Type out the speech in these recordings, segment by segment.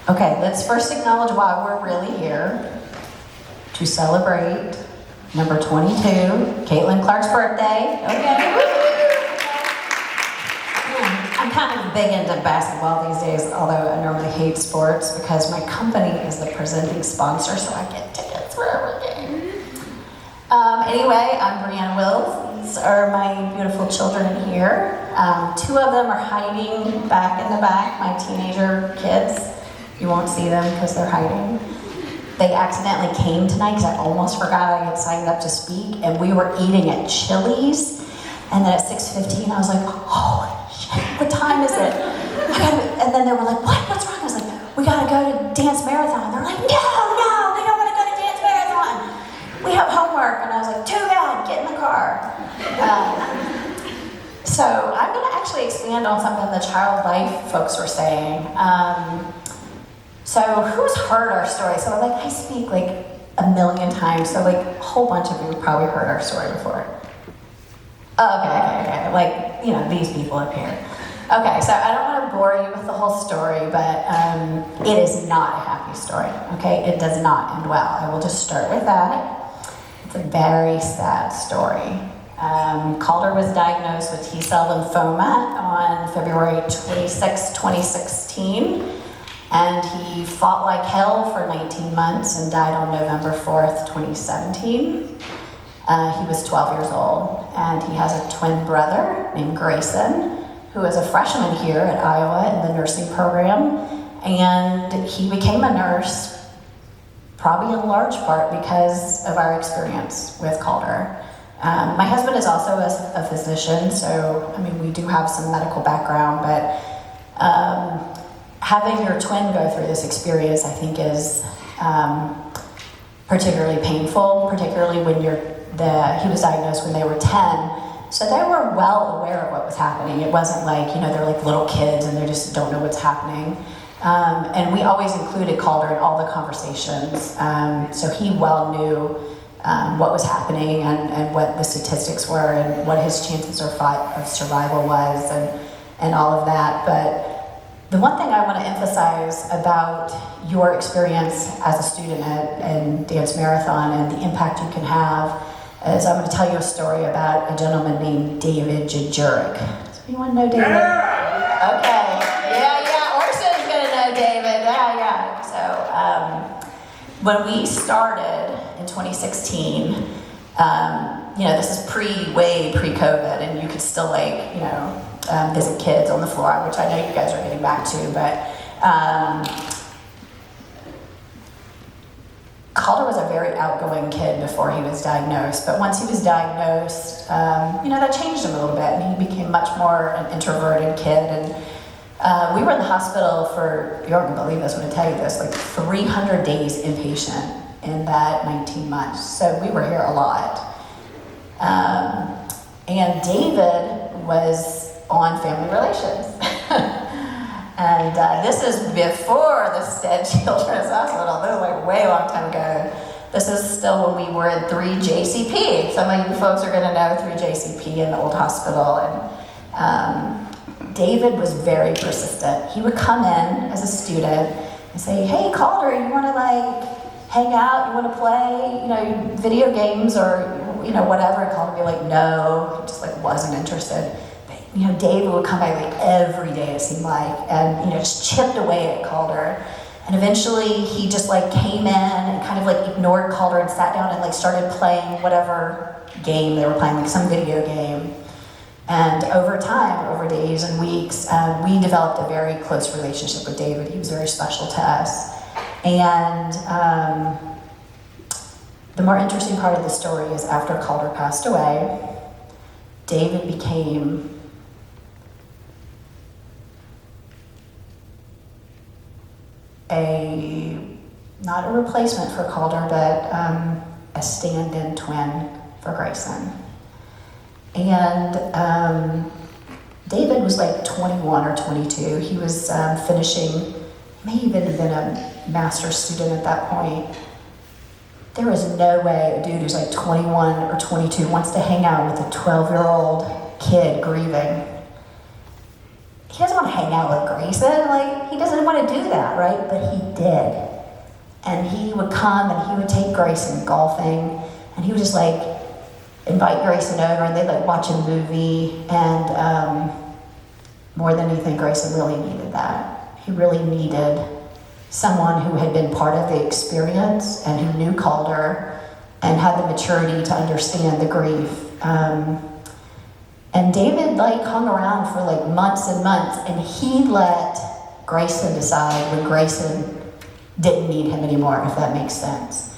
Okay, let's first acknowledge why we're really here. To celebrate number 22, Caitlin Clark's birthday. Okay. I'm kind of big into basketball these days, although I normally hate sports because my company is the presenting sponsor, so I get tickets for every game. Anyway, I'm Brianna Wills. These are my beautiful children here. Two of them are hiding back in the back, my teenager kids. You won't see them because they're hiding. They accidentally came tonight because I almost forgot I had signed up to speak, and we were eating at Chili's, and then at 6:15 I was like, holy shit, what time is it? And then they were like, what's wrong? I was like, we gotta go to dance marathon. They're like, no, we don't want to go to dance marathon. We have homework. And I was like, too bad, get in the car. So I'm gonna actually expand on something the child life folks were saying. So who's heard our story? So I speak like a million times, so like a whole bunch of you have probably heard our story before. Oh, okay. Like, these people up here. Okay, so I don't want to bore you with the whole story, but it is not a happy story, okay? It does not end well. I will just start with that. It's a very sad story. Calder was diagnosed with T-cell lymphoma on February 26, 2016. And he fought like hell for 19 months and died on November 4th, 2017. He was 12 years old, and he has a twin brother named Grayson, who is a freshman here at Iowa in the nursing program. And he became a nurse, probably in large part because of our experience with Calder. My husband is also a physician, so, we do have some medical background, but having your twin go through this experience, I think, is particularly painful, particularly when he was diagnosed when they were 10. So they were well aware of what was happening. It wasn't like, they're like little kids and they just don't know what's happening. And we always included Calder in all the conversations. So he well knew what was happening and what the statistics were and what his chances of survival was and all of that. But the one thing I want to emphasize about your experience as a student at Dance Marathon and the impact you can have is I'm going to tell you a story about a gentleman named David Jajuric. Does anyone know David? Yeah. Okay. Yeah. Orson's going to know David. Yeah. So when we started in 2016, this is way pre-COVID, and you could still visit kids on the floor, which I know you guys are getting back to, but Calder was a very outgoing kid before he was diagnosed, but once he was diagnosed, that changed him a little bit, and he became much more an introverted kid, and we were in the hospital for, you aren't going to believe this when I tell you this, like 300 days inpatient in that 19 months, so we were here a lot. And David was on Family Relations. And this is before the Stead Children's Hospital. This is like way long time ago. This is still when we were at 3JCP. Some of you folks are gonna know 3JCP in the old hospital. And David was very persistent. He would come in as a student and say, hey, Calder, you wanna hang out? You wanna play, video games or, whatever? And Calder would be like, no, he just wasn't interested. David would come by every day, it seemed like, and just chipped away at Calder. And eventually he just came in and kind of ignored Calder and sat down and started playing whatever game they were playing, some video game. And over time, over days and weeks, we developed a very close relationship with David. He was very special to us. And the more interesting part of the story is after Calder passed away, David became not a replacement for Calder, but a stand-in twin for Grayson. And David was 21 or 22. He was finishing, may even have been a master's student at that point. There is no way a dude who's 21 or 22 wants to hang out with a 12-year-old kid grieving. he doesn't want to hang out with Grayson. Like, he doesn't want to do that, right? But he did. And he would come and he would take Grayson golfing, and he would just like invite Grayson over, and they'd like watch a movie. And more than anything, Grayson really needed that. He really needed someone who had been part of the experience and who knew Calder and had the maturity to understand the grief. And David like hung around for like months and months, and he let Grayson decide when Grayson didn't need him anymore, if that makes sense.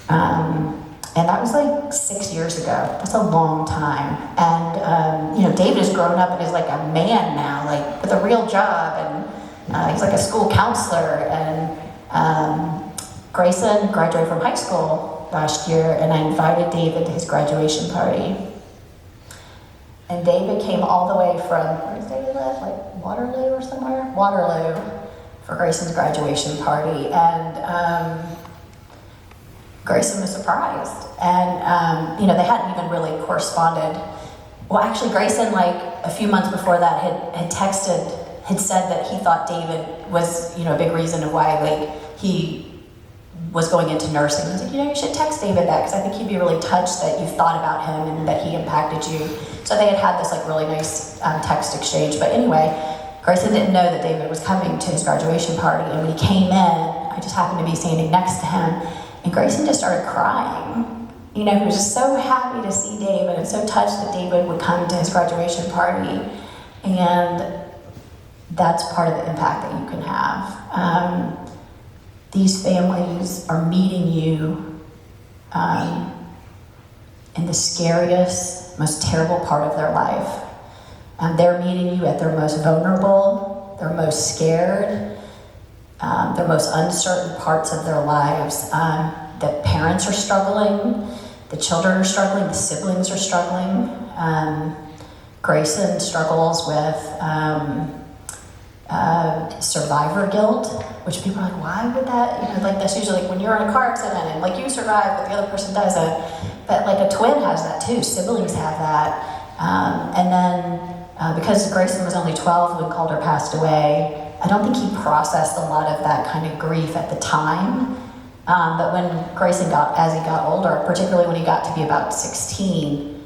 And that was like 6 years ago. That's a long time. And David has grown up and is like a man now, like with a real job, and he's like a school counselor. And Grayson graduated from high school last year, and I invited David to his graduation party. And David came all the way from, where does David live? Like Waterloo or somewhere? Waterloo for Grayson's graduation party. And Grayson was surprised. And, they hadn't even really corresponded. Well, actually, Grayson, like a few months before that, had said that he thought David was, a big reason of why, like, he was going into nursing. He's like, you should text David that, because I think he'd be really touched that you thought about him and that he impacted you. So they had this like really nice text exchange. But anyway, Grayson didn't know that David was coming to his graduation party, and when he came in, I just happened to be standing next to him, and Grayson just started crying. He was just so happy to see David and so touched that David would come to his graduation party. And that's part of the impact that you can have. These families are meeting you in the scariest, most terrible part of their life. They're meeting you at their most vulnerable, their most scared, their most uncertain parts of their lives. The parents are struggling, the children are struggling, the siblings are struggling. Grayson struggles with survivor guilt, which people are like, why would that, like that's usually like when you're in a car accident and like you survive but the other person doesn't. But like a twin has that too, siblings have that. And then because Grayson was only 12 when Calder passed away, I don't think he processed a lot of that kind of grief at the time. But when Grayson as he got older, particularly when he got to be about 16,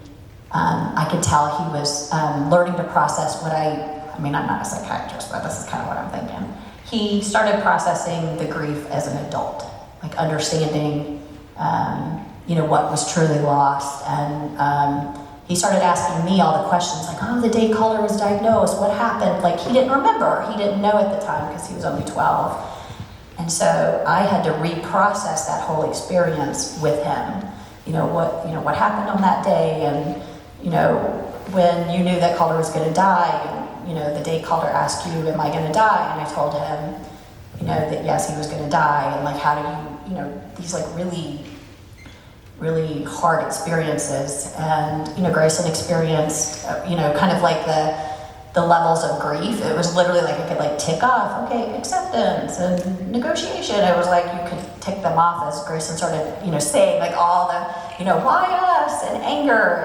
I could tell he was learning to process I'm not a psychiatrist, but this is kind of what I'm thinking. He started processing the grief as an adult, like understanding, what was truly lost. And he started asking me all the questions, like, the day Calder was diagnosed, what happened? Like, he didn't remember. He didn't know at the time because he was only 12. And so I had to reprocess that whole experience with him. What happened on that day, and, when you knew that Calder was going to die, and, the day Calder asked you, am I going to die? And I told him, that yes, he was going to die. And like, how do you, these like really, really hard experiences. And, Grayson experienced, kind of like the levels of grief. It was literally like, I could like tick off, okay, acceptance and negotiation. It was like, you could tick them off as Grayson started, saying like all the, why us, and anger,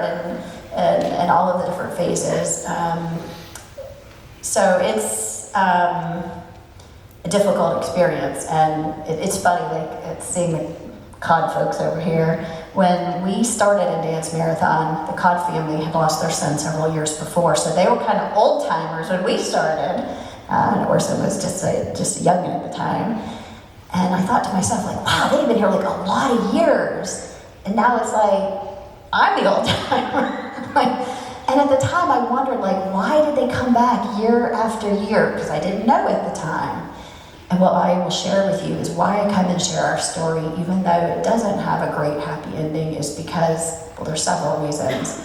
and all of the different phases. So it's a difficult experience, and it's funny, like seeing the COD folks over here. When we started in Dance Marathon, the COD family had lost their son several years before, so they were kind of old timers when we started. And Orson was just a youngin' at the time. And I thought to myself, like, wow, they've been here like a lot of years, and now it's like I'm the old timer. And at the time, I wondered, like, why did they come back year after year? Because I didn't know at the time. And what I will share with you is why I come and share our story, even though it doesn't have a great happy ending, is because, well, there's several reasons.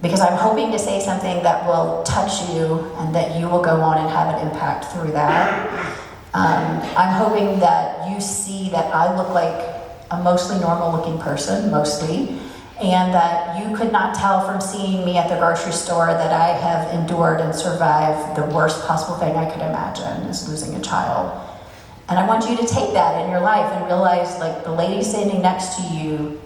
Because I'm hoping to say something that will touch you and that you will go on and have an impact through that. I'm hoping that you see that I look like a mostly normal looking person, mostly, and that you could not tell from seeing me at the grocery store that I have endured and survived the worst possible thing I could imagine, is losing a child. And I want you to take that in your life and realize, like, the lady standing next to you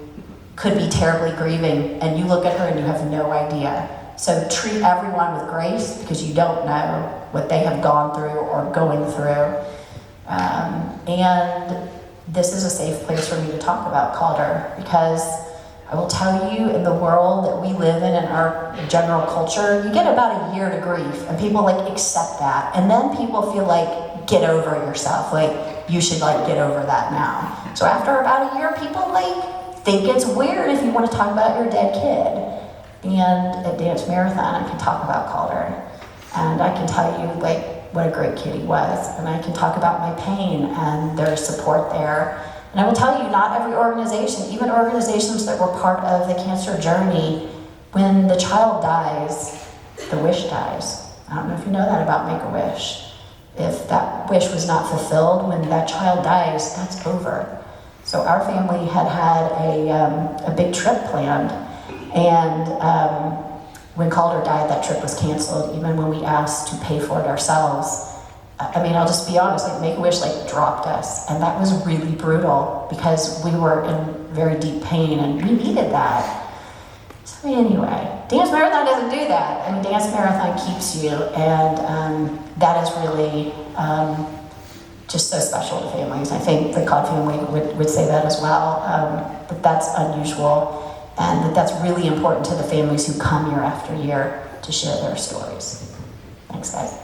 could be terribly grieving, and you look at her and you have no idea. So treat everyone with grace because you don't know what they have gone through or going through. And this is a safe place for me to talk about Calder, because I will tell you, in the world that we live in our general culture, you get about a year to grief, and people like accept that. And then people feel like, get over yourself. Like, you should like get over that now. So after about a year, people like think it's weird if you want to talk about your dead kid. And at Dance Marathon, I can talk about Calder. And I can tell you like what a great kid he was. And I can talk about my pain and there's support there. And I will tell you, not every organization, even organizations that were part of the cancer journey, when the child dies, the wish dies. I don't know if you know that about Make-A-Wish. If that wish was not fulfilled when that child dies, that's over. So our family had a big trip planned, and when Calder died, that trip was canceled, even when we asked to pay for it ourselves. I mean, I'll just be honest, like Make-A-Wish like dropped us, and that was really brutal because we were in very deep pain and we needed that. So anyway, Dance Marathon doesn't do that. I mean, Dance Marathon keeps you, and that is really just so special to families. I think the Cod family would say that as well, that that's unusual, and that's really important to the families who come year after year to share their stories. Thanks, guys.